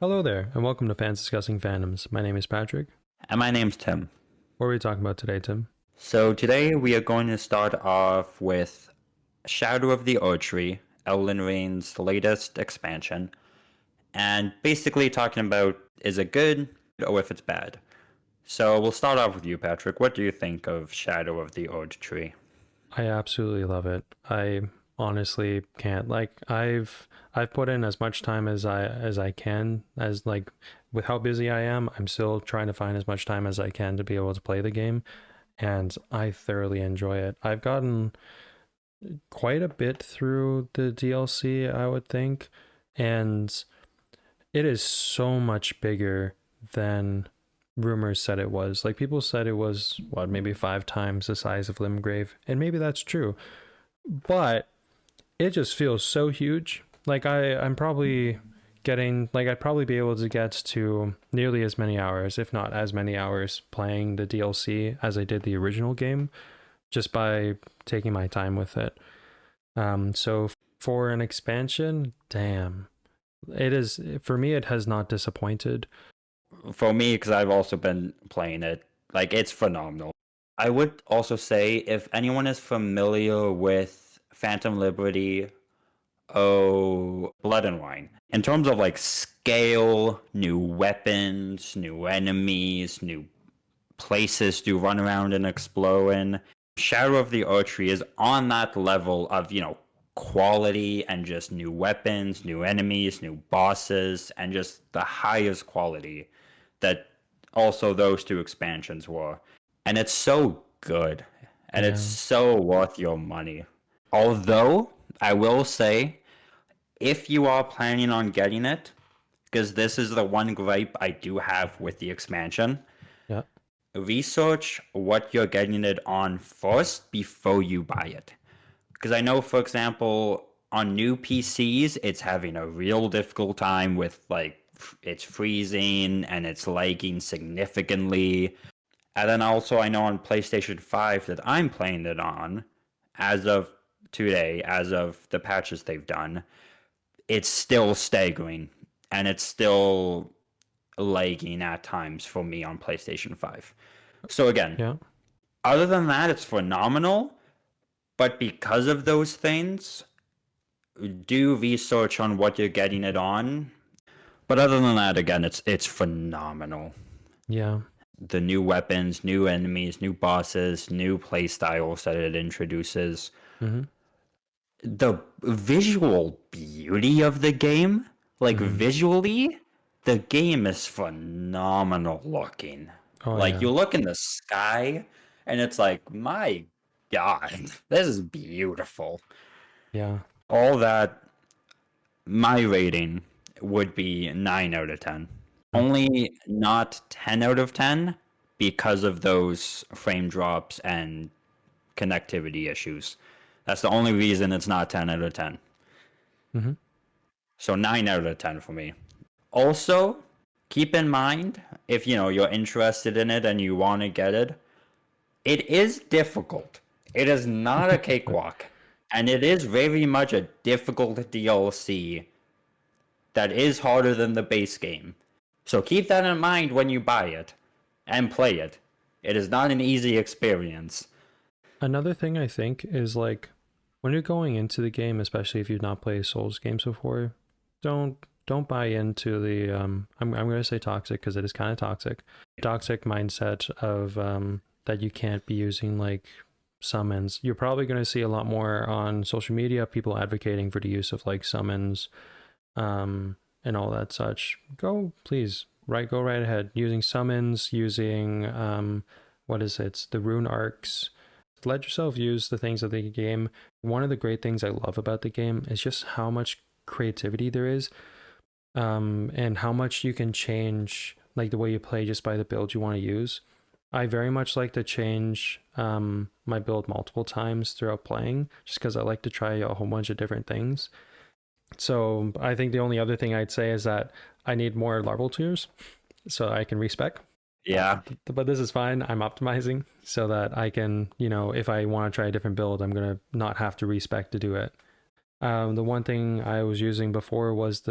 Hello there, and welcome to Fans Discussing Fandoms. My name is Patrick. And my name's Tim. What are we talking about today, Tim? So today we are going to start off with Shadow of the Erdtree, Elden Ring's latest expansion, and basically talking about is it good or if it's bad. So we'll start off with you, Patrick. What do you think of Shadow of the Erdtree? I absolutely love it. I honestly can't I've put in as much time as I can as like with how busy I am, I'm still trying to find as much time as I can to be able to play the game, and I thoroughly enjoy it. I've gotten quite a bit through the DLC, I would think, and it is so much bigger than rumors said it was. Like people said it was what, maybe 5 times the size of Limgrave, and maybe that's true. But it just feels so huge. Like I'm probably getting like I'd probably be able to get to nearly as many hours, if not as many hours, playing the DLC as I did the original game, just by taking my time with it. So for an expansion, damn, it is for me. It has not disappointed. For me, because I've also been playing it, like it's phenomenal. I would also say if anyone is familiar with Phantom Liberty, oh, Blood and Wine. In terms of like scale, new weapons, new enemies, new places to run around and explore in, Shadow of the Erdtree is on that level of, quality and just new weapons, new enemies, new bosses, and just the highest quality that also those two expansions were. And it's so good. And it's Yeah, so worth your money. Although, I will say, if you are planning on getting it, because this is the one gripe I do have with the expansion, yeah, research what you're getting it on first before you buy it. Because I know, for example, on new PCs, it's having a real difficult time with like it's freezing and it's lagging significantly. And then also, I know on PlayStation 5 that I'm playing it on, as of today, as of the patches they've done, it's still staggering and it's still lagging at times for me on PlayStation 5. So again, yeah. other than that, it's phenomenal. But because of those things, do research on what you're getting it on. But other than that, again, it's phenomenal. Yeah. The new weapons, new enemies, new bosses, new play styles that it introduces. Mm-hmm. The visual beauty of the game, like Mm-hmm. visually, the game is phenomenal looking. Oh Like yeah. you look in the sky and it's like, my God, this is beautiful. Yeah. All that, my rating would be 9 out of 10. Only not 10 out of 10 because of those frame drops and connectivity issues. That's the only reason it's not 10 out of 10. Mm-hmm. So 9 out of 10 for me. Also, keep in mind if you're interested in it and you want to get it, it is difficult. It is not a cakewalk. And it is very much a difficult DLC that is harder than the base game. So keep that in mind when you buy it and play it. It is not an easy experience. Another thing I think is like when you're going into the game, especially if you've not played Souls games before, don't don't buy into the I'm gonna say toxic because it is kind of toxic mindset of that you can't be using like summons. You're probably gonna see a lot more on social media people advocating for the use of like summons and all that such. Go right ahead using summons, using what is it, the rune arcs. Let yourself use the things of the game. One of the great things I love about the game is just how much creativity there is, and how much you can change like the way you play just by the build you want to use. I very much like to change my build multiple times throughout playing, just because I like to try a whole bunch of different things. So I think the only other thing I'd say is that I need more larval tiers so I can respec. Yeah. But this is fine. I'm optimizing so that I can, if I want to try a different build, I'm gonna not have to respec to do it. The one thing I was using before was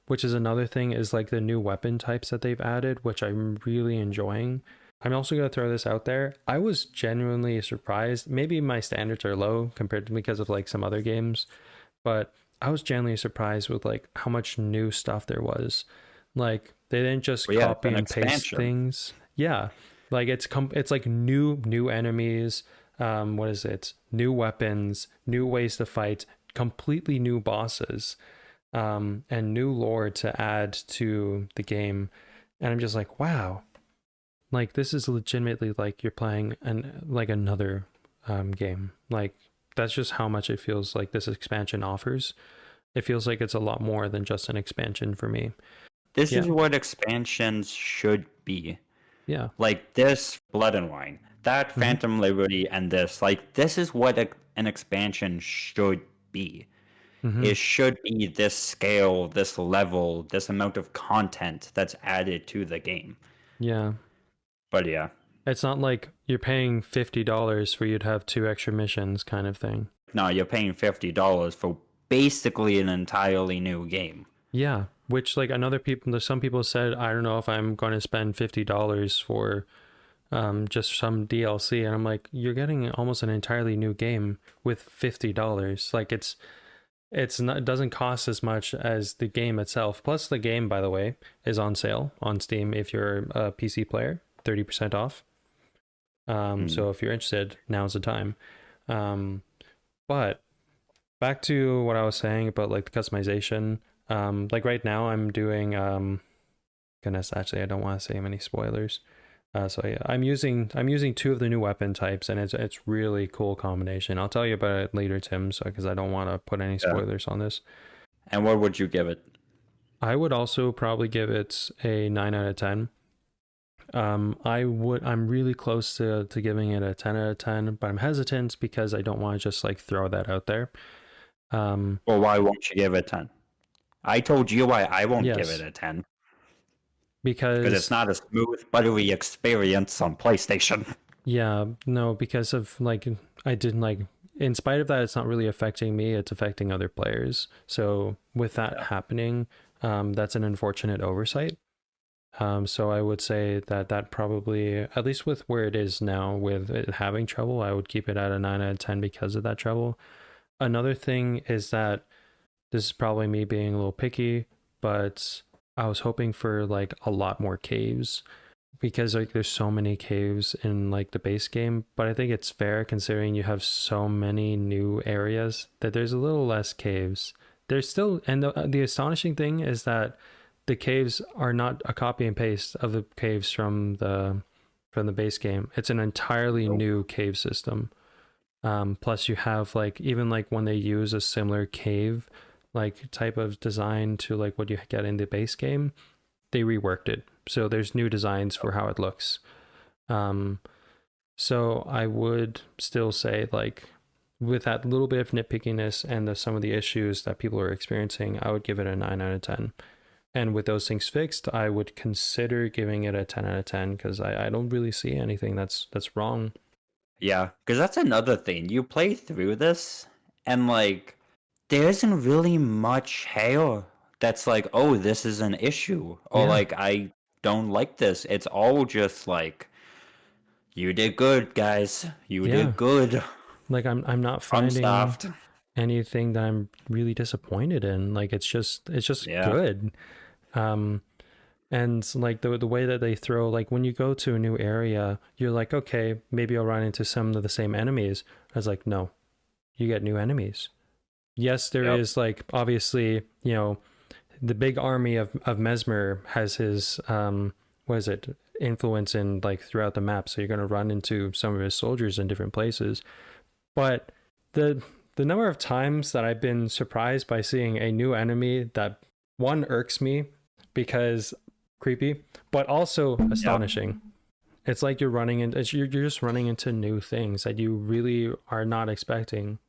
which is another thing, is like the new weapon types that they've added, which I'm really enjoying. I'm also going to throw this out there. I was genuinely surprised. Maybe my standards are low compared to because of like some other games, but I was genuinely surprised with like how much new stuff there was. Like they didn't just Well, yeah, it's copy an and paste expansion. things. Yeah, like it's like new enemies. What is it? New weapons, new ways to fight, completely new bosses, and new lore to add to the game. And I'm just like, wow, like this is legitimately like you're playing like another game. Like that's just how much it feels like this expansion offers. It feels like it's a lot more than just an expansion for me. This Yeah. is what expansions should be. Yeah. Like this Blood and Wine, that Mm-hmm. Phantom Liberty, and this. Like this is what an expansion should be. Mm-hmm. It should be this scale, this level, this amount of content that's added to the game. Yeah. But yeah, It's not like you're paying $50 for you to have two extra missions kind of thing. no, you're paying $50 for basically an entirely new game. Yeah. Which like another people there's some people said, I don't know if I'm going to spend $50 for just some DLC, and I'm like, you're getting almost an entirely new game with $50. Like it's not, it doesn't cost as much as the game itself. Plus the game, by the way, is on sale on Steam if you're a PC player, 30% off. Hmm. So if you're interested, now's the time. Um, but back to what I was saying about like the customization. Like right now I'm doing goodness, actually I don't want to say many spoilers. So yeah, I'm using two of the new weapon types, and it's really cool combination. I'll tell you about it later, Tim, so because I don't want to put any Yeah. spoilers on this. And what would you give it? I would also probably give it a 9 out of 10. I'm really close to giving it a 10 out of 10, but I'm hesitant because I don't want to just like throw that out there. Um, Well, why won't you give it 10? I told you why I won't give it yes, a 10. Because it's because not a smooth, buttery experience on PlayStation. yeah, no, because of like I didn't like. In spite of that, it's not really affecting me. It's affecting other players. So with that Yeah. happening, that's an unfortunate oversight. So I would say that that probably, at least with where it is now, with it having trouble, I would keep it at a 9 out of 10 because of that trouble. Another thing is that this is probably me being a little picky, but I was hoping for like a lot more caves because like there's so many caves in like the base game, but I think it's fair considering you have so many new areas that there's a little less caves. There's still, and the astonishing thing is that the caves are not a copy and paste of the caves from the base game. It's an entirely Nope. new cave system. Plus, you have like even like when they use a similar cave like type of design to like what you get in the base game, they reworked it. So there's new designs for how it looks. Um, so I would still say like with that little bit of nitpickiness and some of the issues that people are experiencing, I would give it a 9 out of 10. And with those things fixed, I would consider giving it a 10 out of 10 because I don't really see anything that's wrong. Yeah, because that's another thing. You play through this, and like, there isn't really much hair that's like, oh, this is an issue, or Yeah, like, I don't like this. It's all just like, you did good, guys. You yeah. did good. Like I'm not finding Unstaffed. anything that I'm really disappointed in. Like it's just Yeah. good. Um, and like the way that they throw, like when you go to a new area, you're like, okay, maybe I'll run into some of the same enemies. I was like, no, you get new enemies. Yes, there Yep. is like obviously, the big army of Mesmer has his what is it, influence in like throughout the map. So you're gonna run into some of his soldiers in different places. But the the number of times that I've been surprised by seeing a new enemy that one irks me because creepy, but also Yep. astonishing. It's like you're just running into new things that you really are not expecting.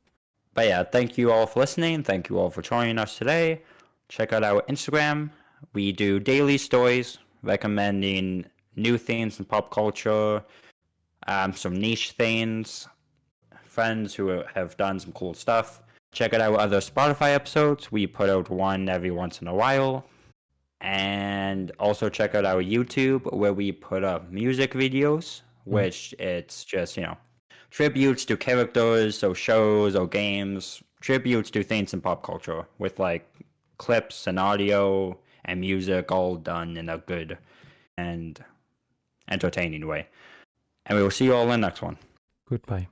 But yeah, thank you all for listening. Thank you all for joining us today. Check out our Instagram. We do daily stories recommending new things in pop culture, some niche things, friends who have done some cool stuff. Check out our other Spotify episodes. We put out one every once in a while. And also check out our YouTube where we put up music videos, which it's just, tributes to characters or shows or games, tributes to things in pop culture with like clips and audio and music all done in a good and entertaining way. And we will see you all in the next one. Goodbye.